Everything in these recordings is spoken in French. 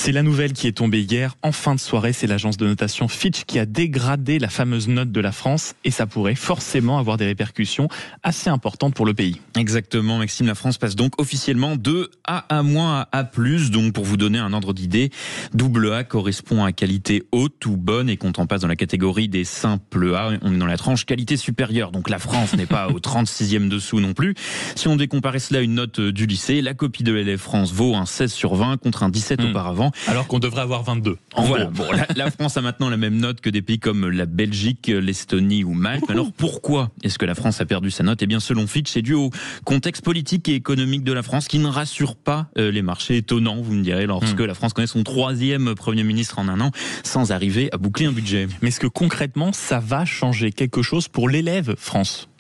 C'est la nouvelle qui est tombée hier. En fin de soirée, c'est l'agence de notation Fitch qui a dégradé la fameuse note de la France et ça pourrait forcément avoir des répercussions assez importantes pour le pays. Exactement, Maxime, la France passe donc officiellement de A- à A+. Donc pour vous donner un ordre d'idée, double A correspond à qualité haute ou bonne, et quand on passe dans la catégorie des simples A, on est dans la tranche qualité supérieure. Donc la France n'est pas au 36e dessous non plus. Si on décomparait cela à une note du lycée, la copie de l'élève France vaut un 16 sur 20 contre un 17 auparavant. Alors qu'on devrait avoir 22. Voilà. Bon, la France a maintenant la même note que des pays comme la Belgique, l'Estonie ou Malte. Alors pourquoi est-ce que la France a perdu sa note ? Eh bien, selon Fitch, c'est dû au contexte politique et économique de la France qui ne rassure pas les marchés. Étonnant, vous me direz, lorsque la France connaît son 3e Premier ministre en un an sans arriver à boucler un budget. Mais est-ce que concrètement, ça va changer quelque chose pour l'élève France ?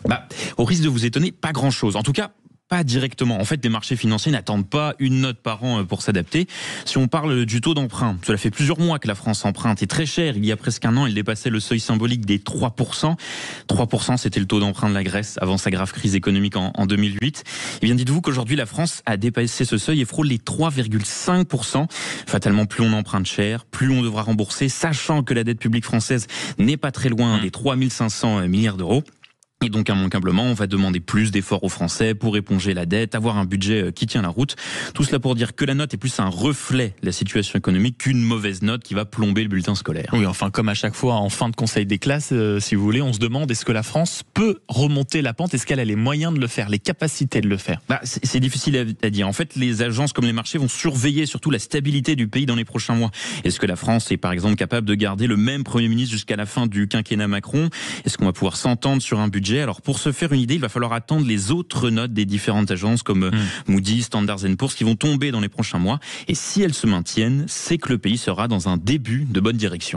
Au risque de vous étonner, pas grand-chose. En tout cas, pas directement. En fait, les marchés financiers n'attendent pas une note par an pour s'adapter. Si on parle du taux d'emprunt, cela fait plusieurs mois que la France emprunte, et très cher. Il y a presque un an, elle dépassait le seuil symbolique des 3%. 3%, c'était le taux d'emprunt de la Grèce avant sa grave crise économique en 2008. Et bien, dites-vous qu'aujourd'hui, la France a dépassé ce seuil et frôle les 3,5%. Fatalement, plus on emprunte cher, plus on devra rembourser, sachant que la dette publique française n'est pas très loin des 3500 milliards d'euros. Et donc, immanquablement, on va demander plus d'efforts aux Français pour éponger la dette, avoir un budget qui tient la route. Tout cela pour dire que la note est plus un reflet de la situation économique qu'une mauvaise note qui va plomber le bulletin scolaire. Oui, enfin, comme à chaque fois, en fin de conseil des classes, si vous voulez, on se demande est-ce que la France peut remonter la pente ? Est-ce qu'elle a les moyens de le faire, les capacités de le faire ? C'est difficile à dire. En fait, les agences comme les marchés vont surveiller surtout la stabilité du pays dans les prochains mois. Est-ce que la France est, par exemple, capable de garder le même Premier ministre jusqu'à la fin du quinquennat Macron ? Est-ce qu'on va pouvoir s'entendre sur un budget ? Alors, pour se faire une idée, il va falloir attendre les autres notes des différentes agences comme Moody's, Standard & Poor's qui vont tomber dans les prochains mois. Et si elles se maintiennent, c'est que le pays sera dans un début de bonne direction.